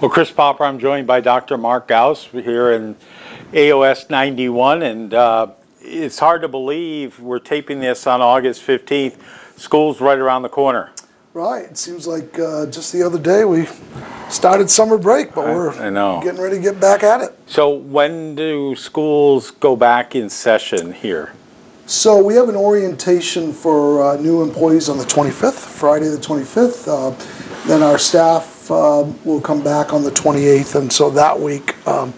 Well, Chris Popper, I'm joined by Dr. Marc Gousse here in AOS 91, and it's hard to believe we're taping this on August 15th. School's right around the corner. Right. It seems like just the other day we started summer break, but we're getting ready to get back at it. So when do schools go back in session here? So we have an orientation for new employees on the 25th, Friday the 25th. Then our staff will come back on the 28th, and so that week the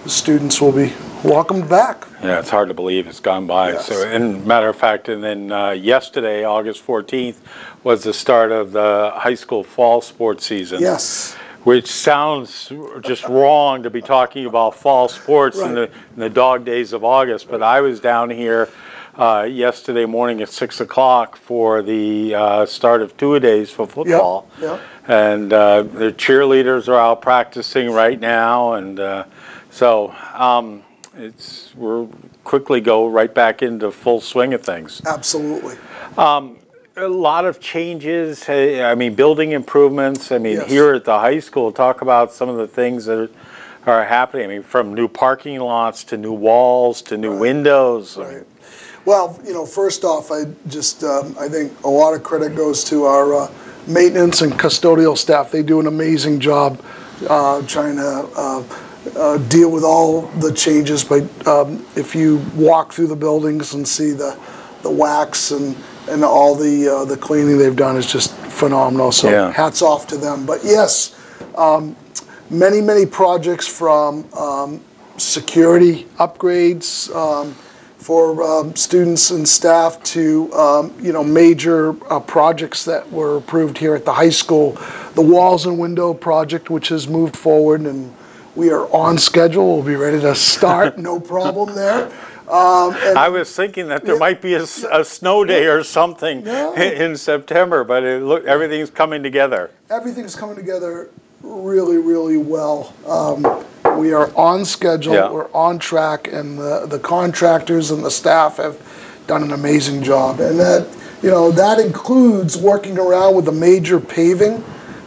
students will be welcomed back. Yeah, it's hard to believe it's gone by. Yes. So, and matter of fact, and then yesterday, August 14th, was the start of the high school fall sports season. Yes. Which sounds just wrong to be talking about fall sports Right. in the dog days of August, but I was down here yesterday morning at 6 o'clock for the start of two-a-days for football. Yep. And the cheerleaders are out practicing right now, and so we're quickly go right back into full swing of things. Absolutely. A lot of changes. I mean, building improvements. I mean, Yes. here at the high school, talk about some of the things that are happening. I mean, from new parking lots to new walls to new windows. Right. Well, you know, first off, I think a lot of credit goes to our maintenance and custodial staff. They do an amazing job trying to deal with all the changes. But if you walk through the buildings and see the wax and all the cleaning they've done is just phenomenal. So yeah. Hats off to them. But yes, many projects from security upgrades for students and staff to major projects that were approved here at the high school. The walls and window project, which has moved forward, and we are on schedule. We'll be ready to start. No problem there. And I was thinking that there might be a snow day or something in September, but everything's coming together. Everything's coming together really, really well. We are on schedule. Yeah. We're on track, and the contractors and the staff have done an amazing job. And that includes working around with the major paving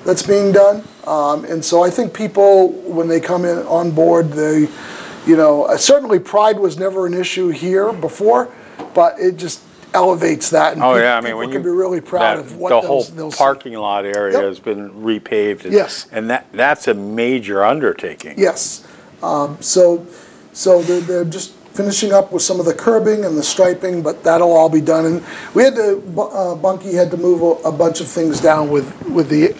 that's being done. And so I think people, when they come in on board, they, certainly pride was never an issue here before, but it just elevates that. And people can be really proud of what the whole parking lot area has been repaved. And, yes. And that's a major undertaking. Yes. So they're just finishing up with some of the curbing and the striping, but that'll all be done. And we had to, Bunky had to move a bunch of things down with the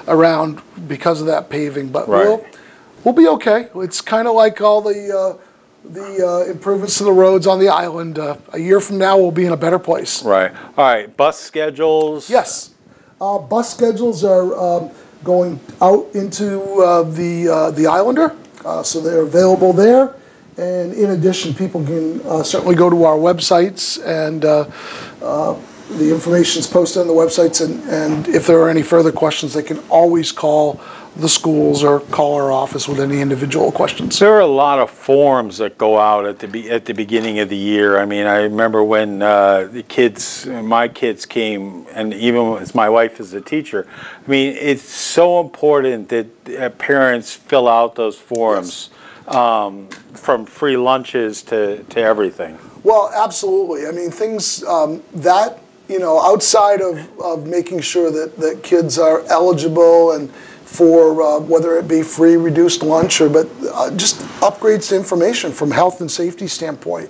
around because of that paving, but we'll be okay. It's kind of like all the improvements to the roads on the island. A year from now, we'll be in a better place. Right. All right. Bus schedules. Yes. Bus schedules are going out into the Islander, so they're available there. And in addition, people can certainly go to our websites, and the information is posted on the websites. And if there are any further questions, they can always call the schools or call our office with any individual questions. There are a lot of forms that go out at the beginning of the year. I mean, I remember when my kids came, and even as my wife is a teacher, I mean, it's so important that parents fill out those forms. Yes. From free lunches to everything. Well, absolutely. I mean, things that, outside of making sure that kids are eligible and for whether it be free reduced lunch but just upgrades to information from health and safety standpoint.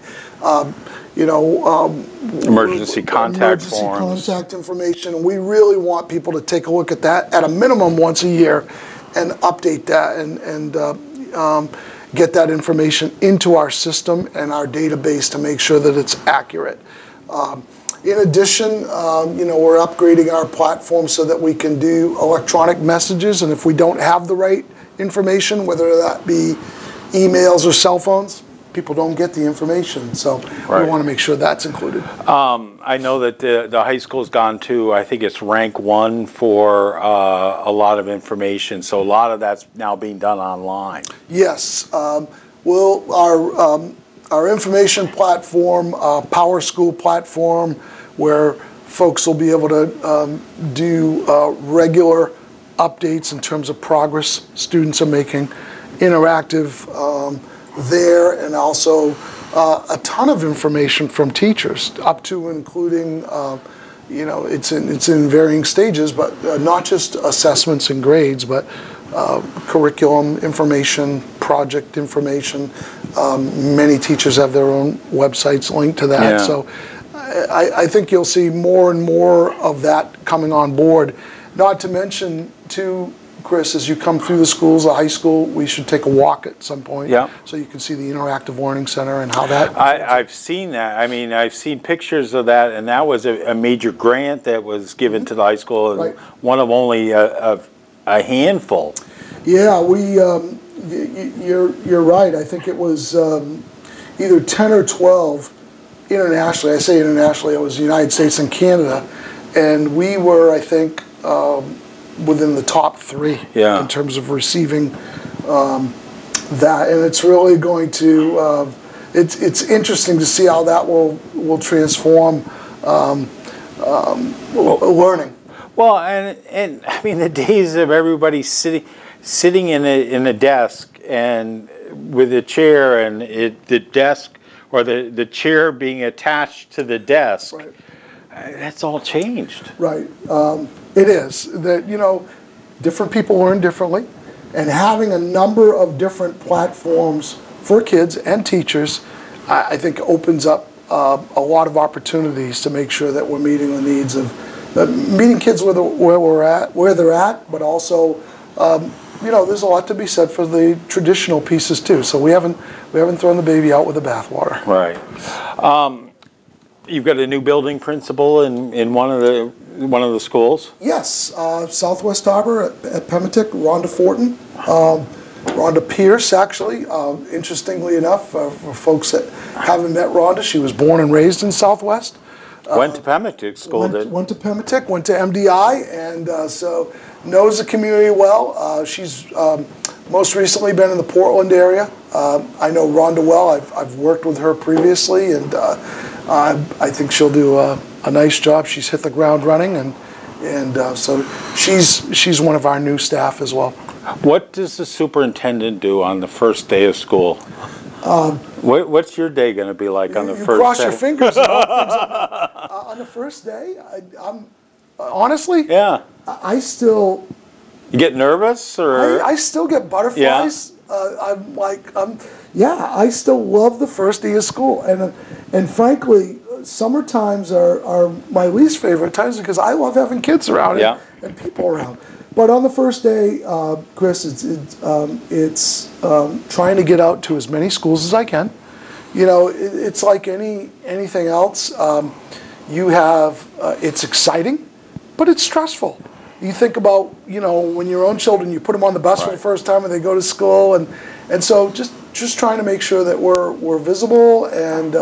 Emergency contact forms. Contact information. We really want people to take a look at that at a minimum once a year and update that and get that information into our system and our database to make sure that it's accurate. In addition, we're upgrading our platform so that we can do electronic messages, and if we don't have the right information, whether that be emails or cell phones, people don't get the information. So we want to make sure that's included. I know that the high school's gone to, I think it's rank 1 for a lot of information. So a lot of that's now being done online. Yes. Our information platform, Power School platform, where folks will be able to do regular updates in terms of progress students are making, interactive there, and also a ton of information from teachers, up to and including, you know, it's in varying stages, but not just assessments and grades, but curriculum information, project information. Many teachers have their own websites linked to that. Yeah. So I think you'll see more and more of that coming on board. Not to mention, too, Chris, as you come through the schools, the high school, we should take a walk at some point. Yeah. So you can see the interactive learning center and how that. I've seen that. I mean, I've seen pictures of that, and that was a major grant that was given to the high school, and Right. one of only a handful. Yeah, you're right. I think it was either 10 or 12 internationally. I say internationally, it was the United States and Canada, and we were, I think, within the top 3 Yeah. in terms of receiving that. And it's really going to, it's interesting to see how that will transform learning. Well, and I mean, the days of everybody sitting in a desk and with a chair, and the desk or the chair being attached to the desk. Right. That's all changed. Right. It is. That, you know, different people learn differently, and having a number of different platforms for kids and teachers, I think opens up a lot of opportunities to make sure that we're meeting the needs of meeting kids where they're at, but also, you know, there's a lot to be said for the traditional pieces too. So we haven't thrown the baby out with the bathwater. Right. You've got a new building principal in one of the schools. Yes, Southwest Harbor at Pemetic, Rhonda Fortin, Rhonda Pierce, actually. Interestingly enough, for folks that haven't met Rhonda, she was born and raised in Southwest. Went to Pemetic School. Went to Pemetic, went to MDI, and so knows the community well. She's most recently been in the Portland area. I know Rhonda well. I've worked with her previously, and I think she'll do a nice job. She's hit the ground running, and so she's one of our new staff as well. What does the superintendent do on the first day of school? What's your day going to be like on the first day? Cross your fingers. On the first day, I'm honestly, yeah. I still. You get nervous, or I still get butterflies. Yeah. I still love the first day of school, and frankly, summer times are my least favorite times because I love having kids around and people around. But on the first day, Chris, it's trying to get out to as many schools as I can. You know, it's like anything else. You have it's exciting, but it's stressful. You think about, you know, when your own children, you put them on the bus for the first time and they go to school, and so just trying to make sure that we're visible and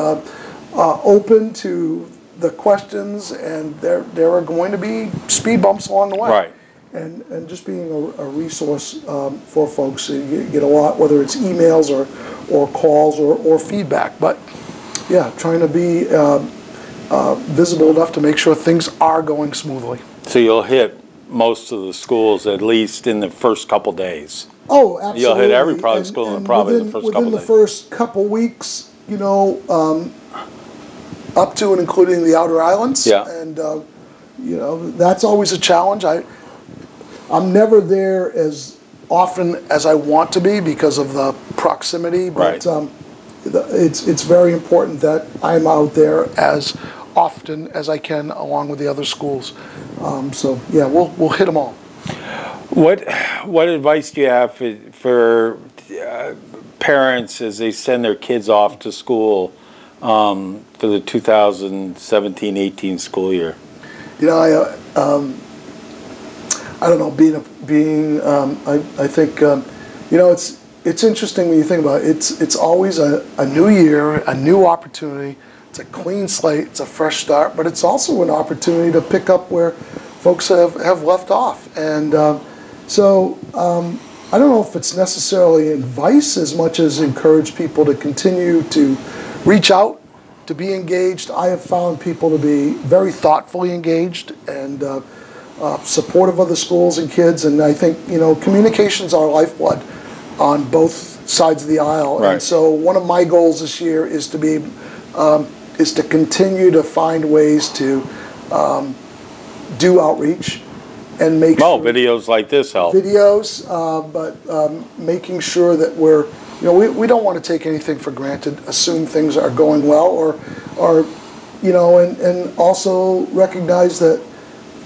open to the questions, and there are going to be speed bumps along the way. Right. And just being a resource for folks. You get a lot, whether it's emails or calls or feedback. But yeah, trying to be visible enough to make sure things are going smoothly. So you'll hit most of the schools at least in the first couple days. Oh, absolutely. You'll hit every private school in probably the first couple days. Within the first couple weeks, you know, up to and including the outer islands. Yeah. And you know, that's always a challenge. I'm never there as often as I want to be because of the proximity, but it's very important that I'm out there as often as I can along with the other schools. So yeah, we'll hit them all. What advice do you have for parents as they send their kids off to school for the 2017-18 school year? You know, I don't know. I think you know, it's interesting when you think about it. It's always a new year, a new opportunity. It's a clean slate. It's a fresh start, but it's also an opportunity to pick up where folks have left off. And so I don't know if it's necessarily advice as much as encourage people to continue to reach out, to be engaged. I have found people to be very thoughtfully engaged, and supportive of the schools and kids, and I think, communication's our lifeblood on both sides of the aisle. Right. And so one of my goals this year is to continue to find ways to do outreach and make sure videos like this help. Videos, but making sure that we don't want to take anything for granted, assume things are going well, or and also recognize that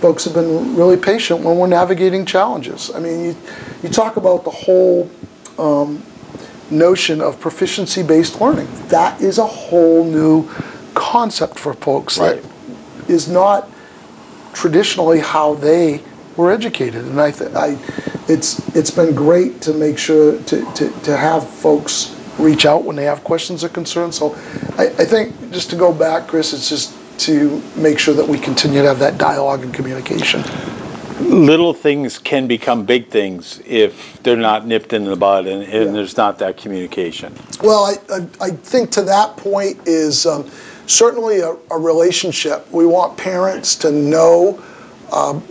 folks have been really patient when we're navigating challenges. I mean, you talk about the whole notion of proficiency-based learning. That is a whole new concept for folks that is not traditionally how they were educated. And it's been great to make sure to have folks reach out when they have questions or concerns. So I think, just to go back, Chris, it's just to make sure that we continue to have that dialogue and communication. Little things can become big things if they're not nipped in the bud and there's not that communication. Well, I think to that point is certainly a relationship. We want parents to know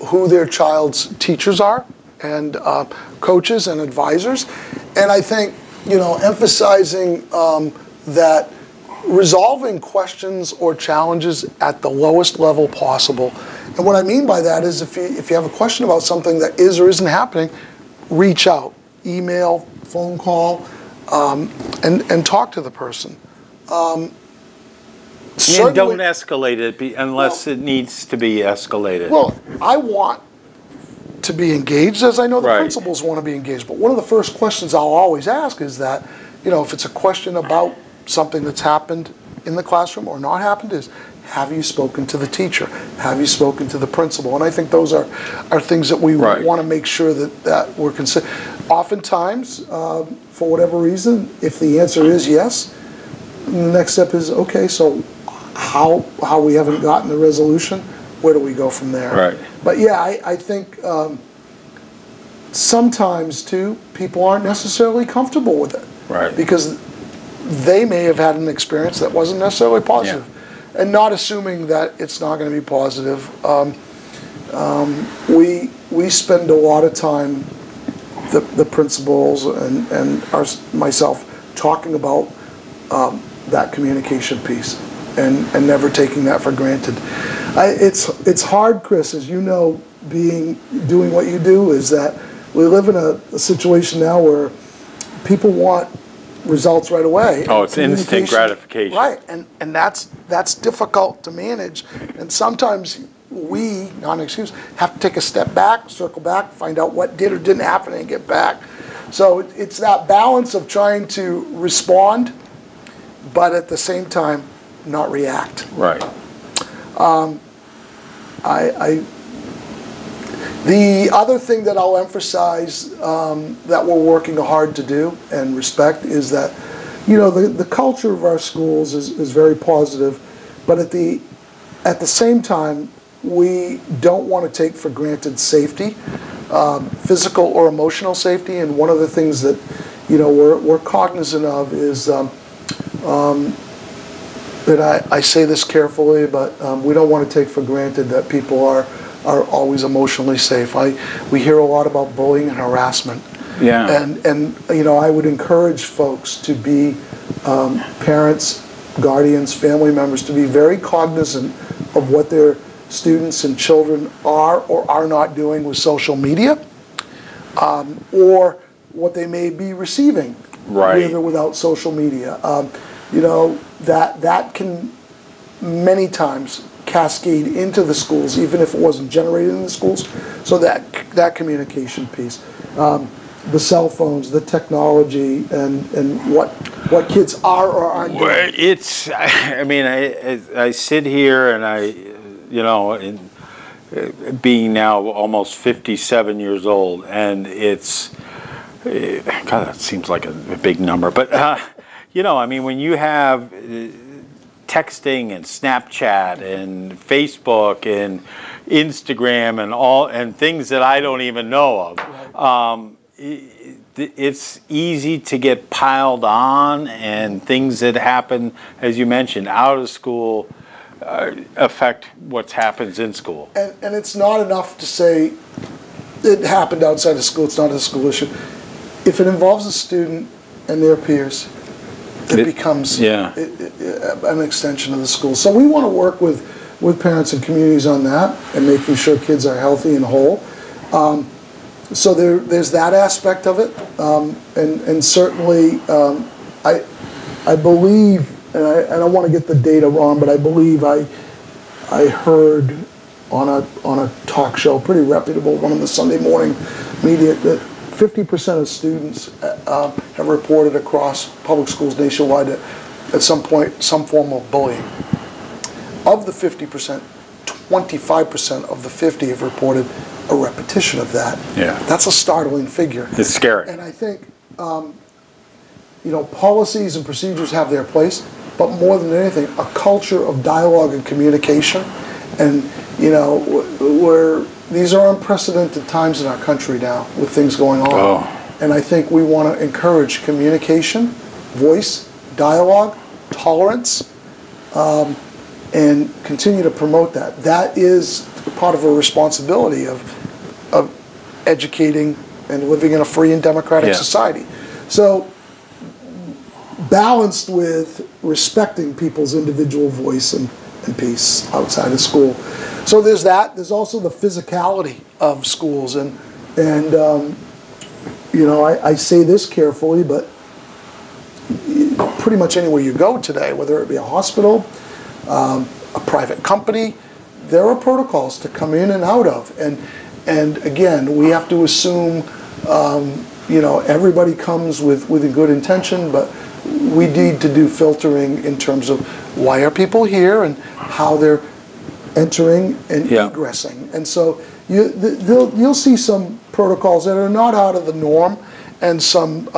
who their child's teachers are, and coaches and advisors. And I think, emphasizing that resolving questions or challenges at the lowest level possible. And what I mean by that is if you have a question about something that is or isn't happening, reach out, email, phone call, and talk to the person. And don't escalate it unless it needs to be escalated. Well, I want to be engaged, as I know the principals want to be engaged. But one of the first questions I'll always ask is that, if it's a question about something that's happened in the classroom or not happened, is, have you spoken to the teacher? Have you spoken to the principal? And I think those are things that we want to make sure that we're considering. Oftentimes, for whatever reason, if the answer is yes, the next step is, okay, so how we haven't gotten the resolution, where do we go from there? Right. But yeah, I think sometimes too, people aren't necessarily comfortable with it. Right. Because they may have had an experience that wasn't necessarily positive. Yeah. And not assuming that it's not going to be positive. We spend a lot of time, the principals and myself, talking about that communication piece and never taking that for granted. It's hard, Chris, as you know, doing what you do, is that we live in a situation now where people want results right away. Oh, it's instant gratification. Right, and that's difficult to manage. And sometimes we, not an excuse, have to take a step back, circle back, find out what did or didn't happen, and get back. So it's that balance of trying to respond, but at the same time, not react. Right. The other thing that I'll emphasize that we're working hard to do and respect is that, the culture of our schools is very positive, but at the same time, we don't want to take for granted safety, physical or emotional safety. And one of the things that, we're cognizant of is that I say this carefully, but we don't want to take for granted that people are always emotionally safe. We hear a lot about bullying and harassment. Yeah. And I would encourage folks to be parents, guardians, family members, to be very cognizant of what their students and children are or are not doing with social media, or what they may be receiving with or without social media. That can many times cascade into the schools, even if it wasn't generated in the schools. So that communication piece, the cell phones, the technology, and what kids are or aren't doing. I sit here and being now almost 57 years old, and God, that seems like a big number, but when you have texting and Snapchat and Facebook and Instagram and things that I don't even know of, it's easy to get piled on, and things that happen, as you mentioned, out of school, affect what happens in school. And it's not enough to say it happened outside of school, it's not a school issue. If it involves a student and their peers, it becomes an extension of the school. So we want to work with parents and communities on that and making sure kids are healthy and whole. So there's that aspect of it, and certainly I believe, and I don't want to get the data wrong, but I believe I heard on a talk show, pretty reputable one of the Sunday morning media, that 50% of students have reported across public schools nationwide at some point some form of bullying. Of the 50%, 25% of the 50 have reported a repetition of that. Yeah. That's a startling figure. It's scary. And I think, policies and procedures have their place, but more than anything, a culture of dialogue and communication. And, these are unprecedented times in our country now with things going on. Oh. And I think we want to encourage communication, voice, dialogue, tolerance, and continue to promote that. That is part of a responsibility of educating and living in a free and democratic society. So balanced with respecting people's individual voice and peace outside of school. So there's that. There's also the physicality of schools, and I say this carefully, but pretty much anywhere you go today, whether it be a hospital, a private company, there are protocols to come in and out of, and again, we have to assume everybody comes with a good intention, but we need to do filtering in terms of why are people here and how they're entering and egressing. And so you'll see some protocols that are not out of the norm, and some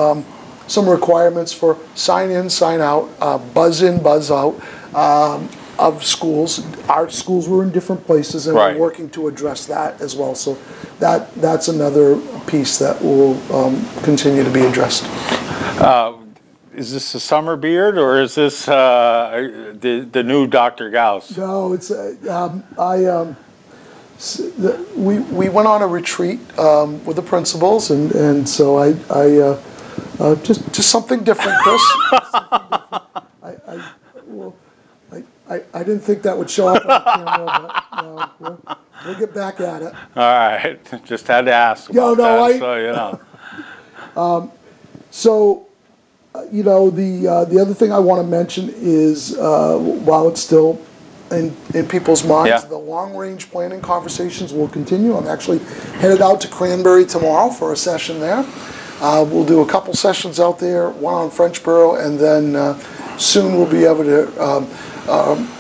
requirements for sign in, sign out, buzz in, buzz out of schools. Our schools were in different places, and we're working to address that as well. So that's another piece that will continue to be addressed. Is this a summer beard, or is this the new Dr. Gousse? No, it's we went on a retreat with the principals, and so I just something different, Chris. I didn't think that would show up on the camera, but we'll get back at it. All right, just had to ask. The other thing I want to mention is, while it's still in people's minds, the long-range planning conversations will continue. I'm actually headed out to Cranberry tomorrow for a session there. We'll do a couple sessions out there, one on Frenchboro, and then soon we'll be able to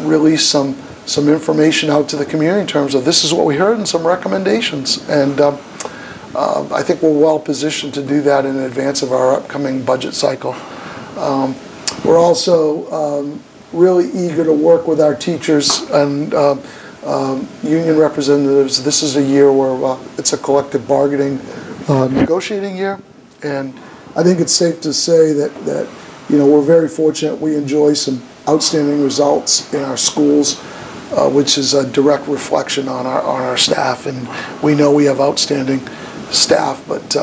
release some information out to the community in terms of this is what we heard and some recommendations. And I think we're well positioned to do that in advance of our upcoming budget cycle. We're also really eager to work with our teachers and union representatives. This is a year where it's a collective bargaining negotiating year, and I think it's safe to say that we're very fortunate. We enjoy some outstanding results in our schools, which is a direct reflection on our staff, and we know we have outstanding staff, but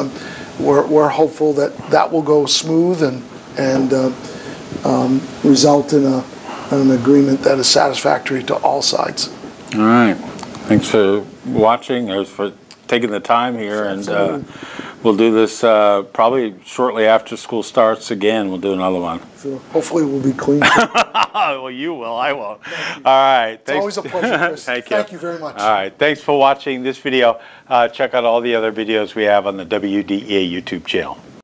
we're hopeful that will go smooth and result in an agreement that is satisfactory to all sides. All right. Thanks for watching, or for taking the time here, and we'll do this probably shortly after school starts again. We'll do another one. So hopefully we'll be clean. Well, you will. I won't. All right. It's always a pleasure, Chris. Thank you very much. All right. Thanks for watching this video. Check out all the other videos we have on the WDEA YouTube channel.